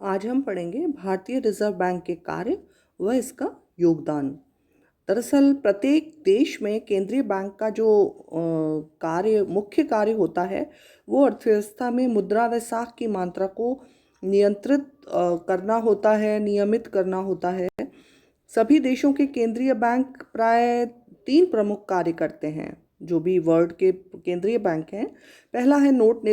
आज हम पढ़ेंगे भारतीय रिजर्व बैंक के कार्य व इसका योगदान। दरअसल प्रत्येक देश में केंद्रीय बैंक का जो मुख्य कार्य होता है वो अर्थव्यवस्था में मुद्रा व साख की मात्रा को नियंत्रित करना होता है, नियमित करना होता है। सभी देशों के केंद्रीय बैंक प्राय 3 प्रमुख कार्य करते हैं। जो भी वर्ल्ड के केंद्रीय बैंक हैं, पहला है नोट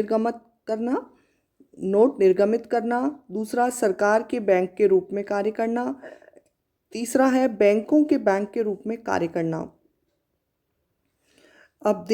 निर्गमित करना, दूसरा सरकार के बैंक के रूप में कार्य करना, तीसरा है बैंकों के बैंक के रूप में कार्य करना। अब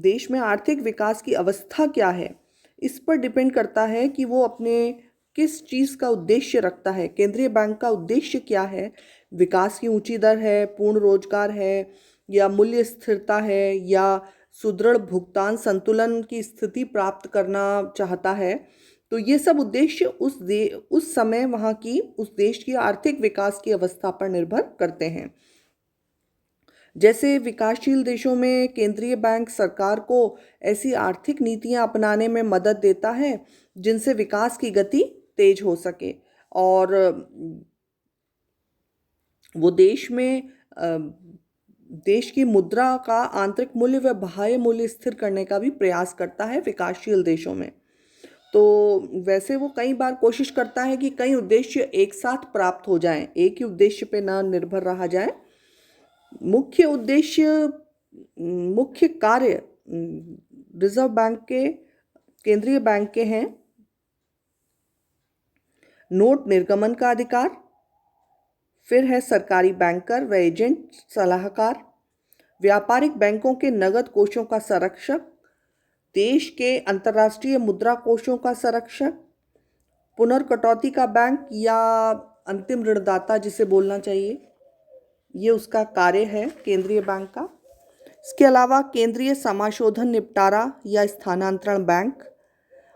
देश में आर्थिक विकास की अवस्था क्या है, इस पर डिपेंड करता है कि वो अपने किस चीज़ का उद्देश्य रखता है। केंद्रीय बैंक का उद्देश्य क्या है? विकास की ऊंची दर है, पूर्ण रोजगार है, या मूल्य स्थिरता है, या सुदृढ़ भुगतान संतुलन की स्थिति प्राप्त करना चाहता है। तो ये सब उद्देश्य उस समय वहाँ की उस देश की आर्थिक विकास की अवस्था पर निर्भर करते हैं। जैसे विकासशील देशों में केंद्रीय बैंक सरकार को ऐसी आर्थिक नीतियां अपनाने में मदद देता है जिनसे विकास की गति तेज हो सके, और वो देश की मुद्रा का आंतरिक मूल्य व बाह्य मूल्य स्थिर करने का भी प्रयास करता है विकासशील देशों में। तो वैसे वो कई बार कोशिश करता है कि कई उद्देश्य एक साथ प्राप्त हो जाएं, एक ही उद्देश्य पे ना निर्भर रहा जाए। मुख्य कार्य रिजर्व बैंक के केंद्रीय बैंक के हैं: नोट निर्गमन का अधिकार, फिर है सरकारी बैंकर व एजेंट सलाहकार, व्यापारिक बैंकों के नगद कोषों का संरक्षक, देश के अंतर्राष्ट्रीय मुद्रा कोषों का संरक्षक, पुनर्कटौती का बैंक या अंतिम ऋणदाता जिसे बोलना चाहिए, ये उसका कार्य है केंद्रीय बैंक का। इसके अलावा केंद्रीय समाशोधन निपटारा या स्थानांतरण बैंक,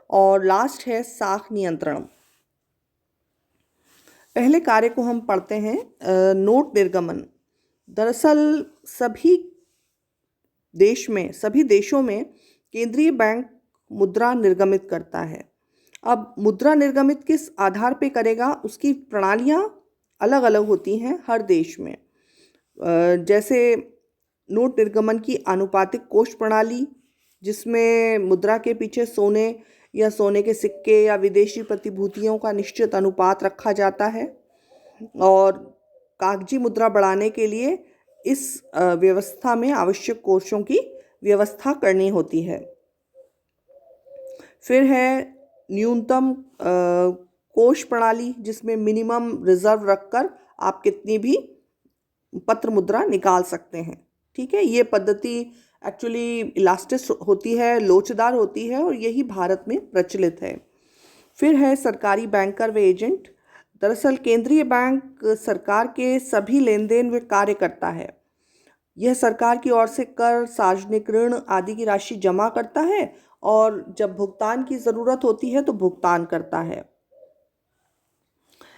और लास्ट है साख नियंत्रण। पहले कार्य को हम पढ़ते हैं, नोट निर्गमन। दरअसल सभी देशों में केंद्रीय बैंक मुद्रा निर्गमित करता है। अब मुद्रा निर्गमित किस आधार पे करेगा, उसकी प्रणालियां अलग अलग होती हैं हर देश में। जैसे नोट निर्गमन की आनुपातिक कोष प्रणाली, जिसमें मुद्रा के पीछे सोने या सोने के सिक्के या विदेशी प्रतिभूतियों का निश्चित अनुपात रखा जाता है, और कागजी मुद्रा बढ़ाने के लिए इस व्यवस्था में आवश्यक कोषों की व्यवस्था करनी होती है। फिर है न्यूनतम कोष प्रणाली, जिसमें मिनिमम रिजर्व रखकर आप कितनी भी पत्र मुद्रा निकाल सकते हैं। ठीक है, ये पद्धति एक्चुअली इलास्टिक होती है, लोचदार होती है, और यही भारत में प्रचलित है। फिर है सरकारी बैंकर व एजेंट। दरअसल केंद्रीय बैंक सरकार के सभी लेन देन व कार्य करता है। यह सरकार की ओर से कर, सार्वजनिक ऋण आदि की राशि जमा करता है, और जब भुगतान की ज़रूरत होती है तो भुगतान करता है।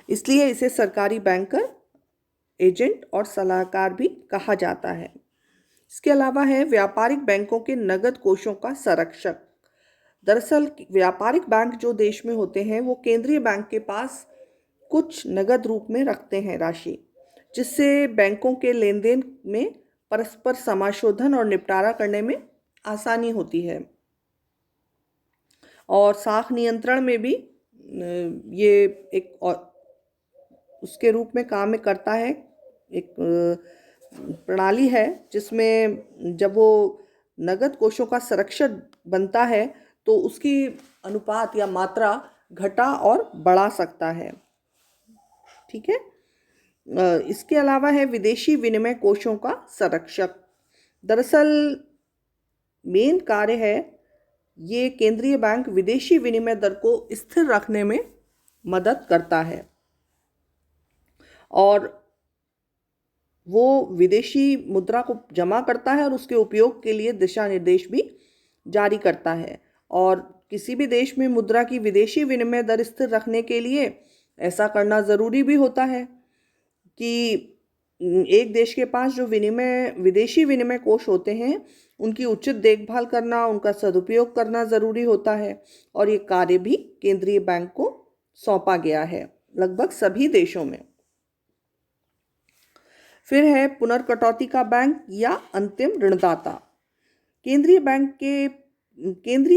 इसलिए इसे सरकारी बैंकर, एजेंट और सलाहकार भी कहा जाता है। इसके अलावा है व्यापारिक बैंकों के नगद कोषों का संरक्षक। दरअसल व्यापारिक बैंक जो देश में होते हैं वो केंद्रीय बैंक के पास कुछ नगद रूप में रखते हैं राशि, जिससे बैंकों के लेन देन में परस्पर समाशोधन और निपटारा करने में आसानी होती है। और साख नियंत्रण में भी ये एक उसके रूप में काम करता है। एक प्रणाली है जिसमें जब वो नगद कोषों का संरक्षक बनता है तो उसकी अनुपात या मात्रा घटा और बढ़ा सकता है। ठीक है, इसके अलावा है विदेशी विनिमय कोषों का संरक्षक। दरअसल मेन कार्य है, ये केंद्रीय बैंक विदेशी विनिमय दर को स्थिर रखने में मदद करता है, और वो विदेशी मुद्रा को जमा करता है और उसके उपयोग के लिए दिशा निर्देश भी जारी करता है। और किसी भी देश में मुद्रा की विदेशी विनिमय दर स्थिर रखने के लिए ऐसा करना ज़रूरी भी होता है कि एक देश के पास जो विदेशी विनिमय कोष होते हैं उनकी उचित देखभाल करना, उनका सदुपयोग करना ज़रूरी होता है, और ये कार्य भी केंद्रीय बैंक को सौंपा गया है लगभग सभी देशों में। फिर है पुनर्कटौती का बैंक या अंतिम ऋणदाता। केंद्रीय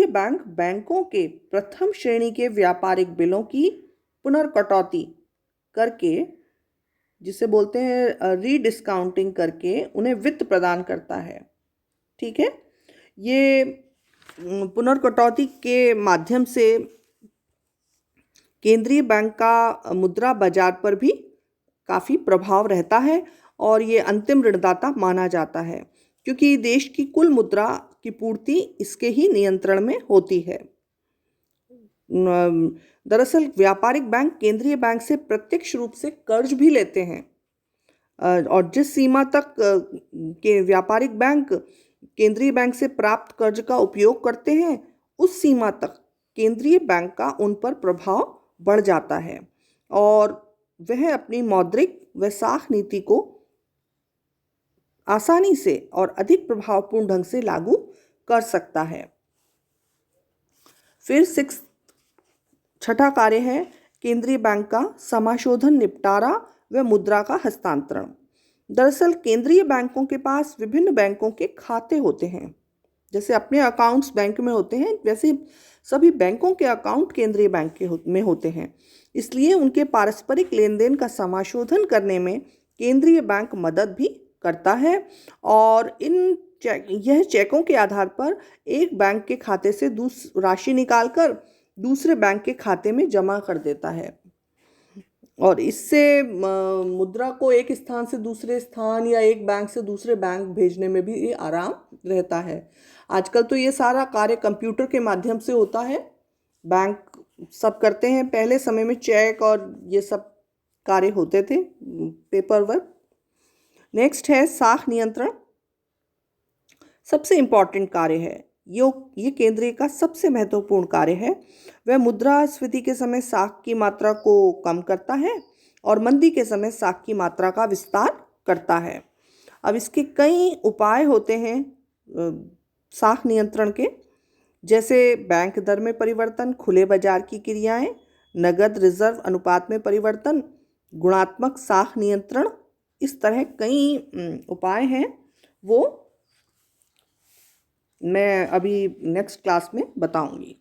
बैंक बैंकों के प्रथम श्रेणी के व्यापारिक बिलों की पुनर्कटौती करके, जिसे बोलते हैं रीडिस्काउंटिंग करके, उन्हें वित्त प्रदान करता है। ठीक है, ये पुनर्कटौती के माध्यम से केंद्रीय बैंक का मुद्रा बाजार पर भी काफ़ी प्रभाव रहता है और ये अंतिम ऋणदाता माना जाता है क्योंकि देश की कुल मुद्रा की पूर्ति इसके ही नियंत्रण में होती है। दरअसल व्यापारिक बैंक केंद्रीय बैंक से प्रत्यक्ष रूप से कर्ज भी लेते हैं और जिस सीमा तक के व्यापारिक बैंक केंद्रीय बैंक से प्राप्त कर्ज का उपयोग करते हैं, उस सीमा तक केंद्रीय बैंक का उन पर प्रभाव बढ़ जाता है और वह अपनी मौद्रिक व साख नीति को आसानी से और अधिक प्रभावपूर्ण ढंग से लागू कर सकता है। फिर छठा कार्य है केंद्रीय बैंक का समाशोधन, निपटारा व मुद्रा का हस्तांतरण। दरअसल केंद्रीय बैंकों के पास विभिन्न बैंकों के खाते होते हैं। जैसे अपने अकाउंट्स बैंक में होते हैं, वैसे सभी बैंकों के अकाउंट केंद्रीय बैंक में होते हैं। इसलिए उनके पारस्परिक लेन देन का समाशोधन करने में केंद्रीय बैंक मदद भी करता है और यह चेकों के आधार पर एक बैंक के खाते से राशि निकालकर दूसरे बैंक के खाते में जमा कर देता है और इससे मुद्रा को एक स्थान से दूसरे स्थान या एक बैंक से दूसरे बैंक भेजने में भी आराम रहता है। आजकल तो ये सारा कार्य कंप्यूटर के माध्यम से होता है, बैंक सब करते हैं। पहले समय में चेक और ये सब कार्य होते थे, पेपर वर्क। नेक्स्ट है साख नियंत्रण। सबसे इम्पॉर्टेंट कार्य है ये केंद्रीय का सबसे महत्वपूर्ण कार्य है। वह मुद्रास्फीति के समय साख की मात्रा को कम करता है और मंदी के समय साख की मात्रा का विस्तार करता है। अब इसके कई उपाय होते हैं साख नियंत्रण के, जैसे बैंक दर में परिवर्तन, खुले बाजार की क्रियाएं, नगद रिजर्व अनुपात में परिवर्तन, गुणात्मक साख नियंत्रण। इस तरह कई उपाय हैं, वो मैं अभी नेक्स्ट क्लास में बताऊंगी।